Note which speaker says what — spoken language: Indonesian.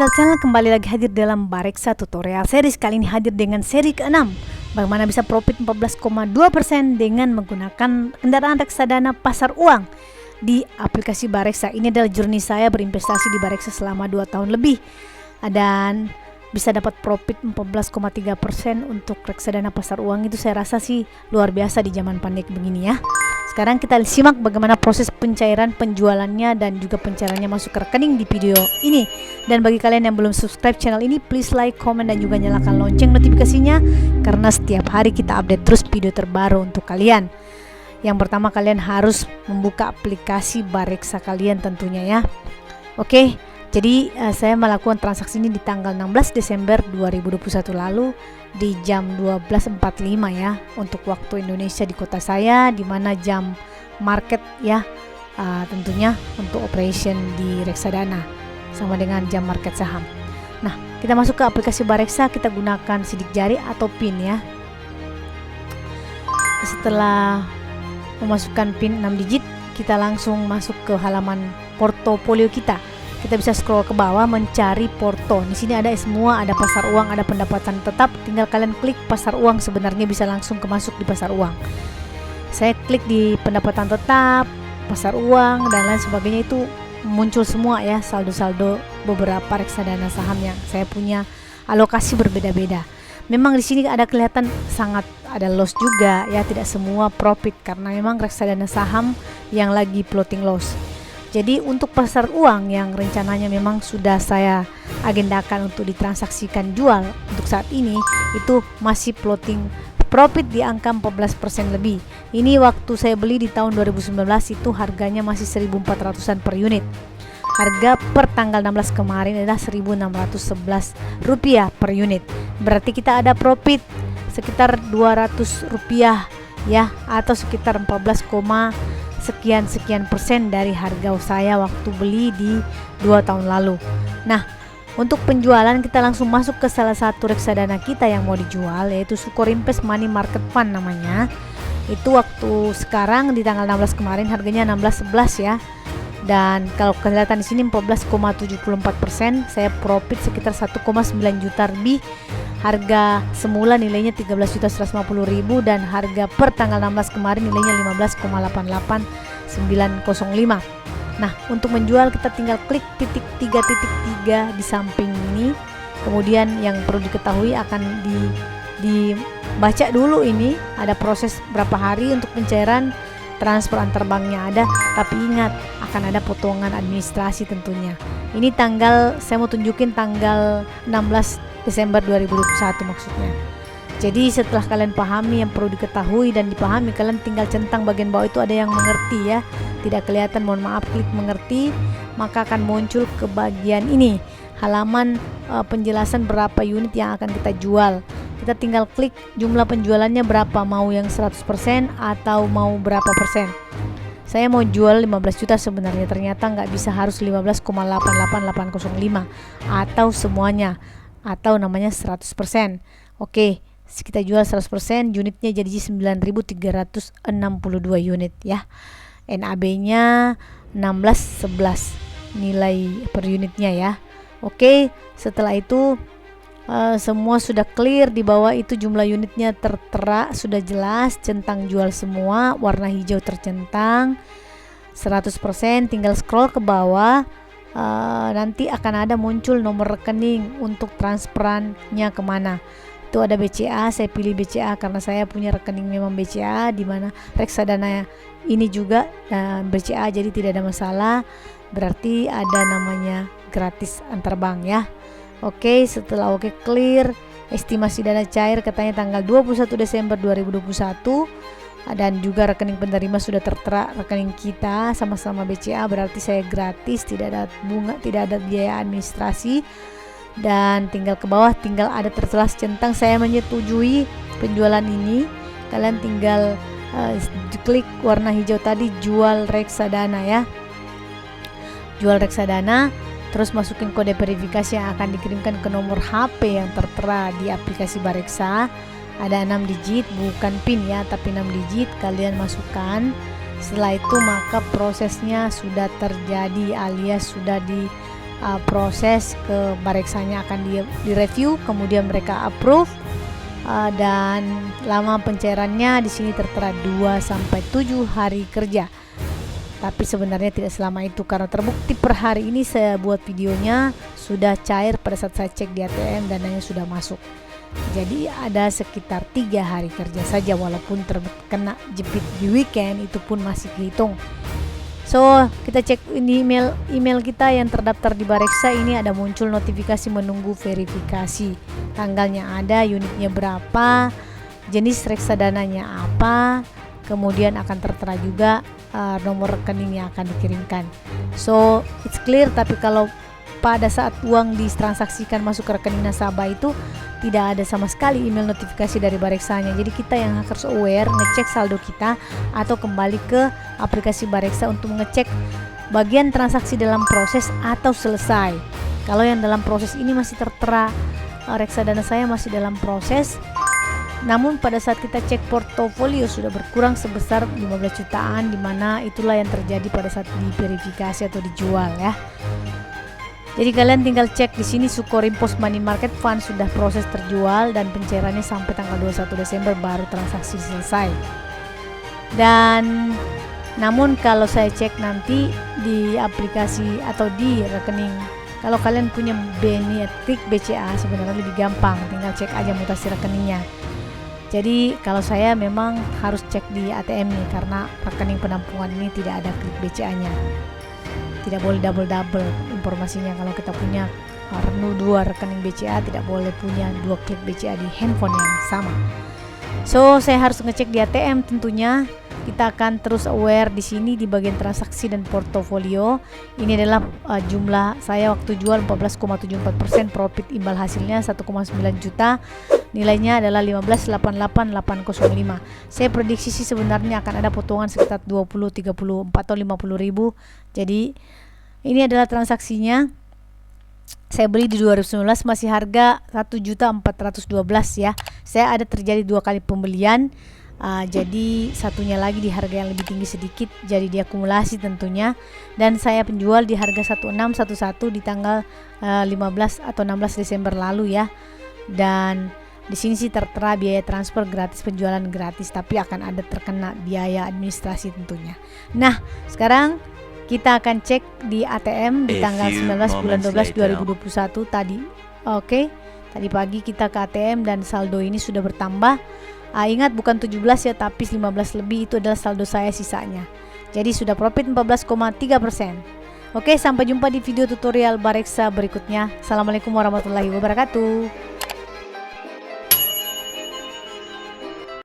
Speaker 1: Digital Channel kembali lagi hadir dalam Bareksa Tutorial Series. Kali ini hadir dengan seri ke-6, bagaimana bisa profit 14,2% dengan menggunakan kendaraan reksadana pasar uang di aplikasi Bareksa. Ini adalah journey saya berinvestasi di Bareksa selama 2 tahun lebih, dan bisa dapat profit 14,3% untuk reksadana pasar uang. Itu saya rasa sih luar biasa di zaman pandemi begini ya. Sekarang kita simak bagaimana proses pencairan penjualannya dan juga pencairannya masuk ke rekening di video ini. Dan bagi kalian yang belum subscribe channel ini, please like, comment, dan juga nyalakan lonceng notifikasinya, karena setiap hari kita update terus video terbaru untuk kalian. Yang pertama, kalian harus membuka aplikasi Bareksa kalian tentunya ya. Oke, jadi saya melakukan transaksi ini di tanggal 16 Desember 2021 lalu di jam 12.45 ya, untuk waktu Indonesia di kota saya, di mana jam market ya, tentunya untuk operation di reksadana sama dengan jam market saham. Nah, kita masuk ke aplikasi Bareksa, kita gunakan sidik jari atau PIN ya. Setelah memasukkan PIN 6 digit, kita langsung masuk ke halaman portofolio kita. Kita bisa scroll ke bawah mencari porto. Di sini ada semua, ada pasar uang, ada pendapatan tetap. Tinggal kalian klik pasar uang, sebenarnya bisa langsung masuk di pasar uang. Saya klik di pendapatan tetap, pasar uang, dan lain sebagainya. Itu muncul semua ya, saldo-saldo beberapa reksadana saham yang saya punya alokasi berbeda-beda. Memang di sini ada kelihatan sangat ada loss juga ya, tidak semua profit karena memang reksadana saham yang lagi floating loss. Jadi untuk pasar uang yang rencananya memang sudah saya agendakan untuk ditransaksikan jual, untuk saat ini itu masih floating profit di angka 14% lebih. Ini waktu saya beli di tahun 2019 itu harganya masih 1.400-an per unit. Harga per tanggal 16 kemarin adalah Rp1.611 per unit. Berarti kita ada profit sekitar Rp200 ya, atau sekitar 14, sekian persen dari harga saya waktu beli di 2 tahun lalu. Nah, untuk penjualan kita langsung masuk ke salah satu reksadana kita yang mau dijual, yaitu Sukor Invest Money Market Fund namanya. Itu waktu sekarang di tanggal 16 kemarin harganya 16.11 ya. Dan kalau kelihatan di sini 14,74%, saya profit sekitar 1,9 juta lebih. Harga semula nilainya 13.150.000 dan harga per tanggal 16 kemarin nilainya 15,88905. Nah, untuk menjual kita tinggal klik titik 3 di samping ini. Kemudian yang perlu diketahui akan dibaca dulu, ini ada proses berapa hari untuk pencairan, transfer antar banknya ada, tapi ingat akan ada potongan administrasi tentunya. Ini tanggal, saya mau tunjukin tanggal 16 Desember 2021 maksudnya. Jadi setelah kalian pahami yang perlu diketahui dan dipahami, kalian tinggal centang bagian bawah itu ada yang mengerti ya. Tidak kelihatan, mohon maaf, klik mengerti, maka akan muncul ke bagian ini, halaman penjelasan berapa unit yang akan kita jual. Kita tinggal klik jumlah penjualannya berapa, mau yang 100% atau mau berapa persen. Saya mau jual 15 juta sebenarnya, ternyata nggak bisa, harus 15,88805 atau semuanya, atau namanya 100%. Oke, kita jual 100%, unitnya jadi 9.362 unit ya. NAB-nya 16.11 nilai per unitnya ya. Oke, setelah itu semua sudah clear, di bawah itu jumlah unitnya tertera, sudah jelas, centang jual semua, warna hijau tercentang 100%. Tinggal scroll ke bawah, nanti akan ada muncul nomor rekening untuk transferannya kemana. Itu ada BCA, saya pilih BCA karena saya punya rekening memang BCA, di mana reksadana ini juga BCA, jadi tidak ada masalah. Berarti ada namanya gratis antar bank ya. Oke, setelah clear, estimasi dana cair katanya tanggal 21 Desember 2021, dan juga rekening penerima sudah tertera rekening kita sama-sama BCA, berarti saya gratis, tidak ada bunga, tidak ada biaya administrasi. Dan tinggal ke bawah, tinggal ada tertulis centang saya menyetujui penjualan ini. Kalian tinggal klik warna hijau tadi, jual reksadana ya, jual reksadana. Terus masukin kode verifikasi yang akan dikirimkan ke nomor HP yang tertera di aplikasi Bareksa. Ada 6 digit, bukan PIN ya, tapi 6 digit kalian masukkan. Setelah itu maka prosesnya sudah terjadi, alias sudah proses ke Bareksanya akan direview, kemudian mereka approve, dan lama pencairannya di sini tertera 2 sampai 7 hari kerja. Tapi sebenarnya tidak selama itu, karena terbukti per hari ini saya buat videonya sudah cair pada saat saya cek di ATM, dananya sudah masuk. Jadi ada sekitar 3 hari kerja saja, walaupun terkena jepit di weekend itu pun masih dihitung. So kita cek ini email kita yang terdaftar di Bareksa, ini ada muncul notifikasi menunggu verifikasi. Tanggalnya ada, unitnya berapa, jenis reksadananya apa, kemudian akan tertera juga nomor rekening yang akan dikirimkan. So it's clear. Tapi kalau pada saat uang ditransaksikan masuk ke rekening nasabah itu tidak ada sama sekali email notifikasi dari Bareksanya. Jadi kita yang harus aware, ngecek saldo kita atau kembali ke aplikasi Bareksa untuk mengecek bagian transaksi dalam proses atau selesai. Kalau yang dalam proses ini masih tertera reksadana saya masih dalam proses, namun pada saat kita cek portofolio sudah berkurang sebesar 15 jutaan, dimana itulah yang terjadi pada saat diverifikasi atau dijual ya. Jadi kalian tinggal cek di sini Sukorim Post Money Market Fund sudah proses terjual dan pencairannya sampai tanggal 21 Desember baru transaksi selesai. Dan namun kalau saya cek nanti di aplikasi atau di rekening, kalau kalian punya klik BCA sebenarnya lebih gampang, tinggal cek aja mutasi rekeningnya. Jadi kalau saya memang harus cek di ATM nih, karena rekening penampungan ini tidak ada klik BCA-nya. Tidak boleh double informasinya. Kalau kita punya 2 rekening BCA, tidak boleh punya 2 klik BCA di handphone yang sama. So saya harus ngecek di ATM tentunya. Kita akan terus aware di sini di bagian transaksi dan portofolio. Ini adalah jumlah saya waktu jual 14,74%, profit imbal hasilnya 1,9 juta. Nilainya adalah 15,88,805. Saya prediksi sih sebenarnya akan ada potongan sekitar 20, 34 atau 50 ribu. Jadi ini adalah transaksinya. Saya beli di 2019 masih harga 1.412 ya. Saya ada terjadi 2 kali pembelian. Jadi satunya lagi di harga yang lebih tinggi sedikit, jadi diakumulasi tentunya. Dan saya penjual di harga 1611 di tanggal 15 atau 16 Desember lalu ya. Dan di sini sih tertera biaya transfer gratis, penjualan gratis, tapi akan ada terkena biaya administrasi tentunya. Nah, sekarang kita akan cek di ATM di tanggal 19 bulan 12 2021 tadi. Oke. Tadi pagi kita ke ATM dan saldo ini sudah bertambah. Ingat bukan 17 ya, tapi 15 lebih, itu adalah saldo saya sisanya. Jadi sudah profit 14,3%. Oke, sampai jumpa di video tutorial Bareksa berikutnya. Assalamualaikum warahmatullahi wabarakatuh.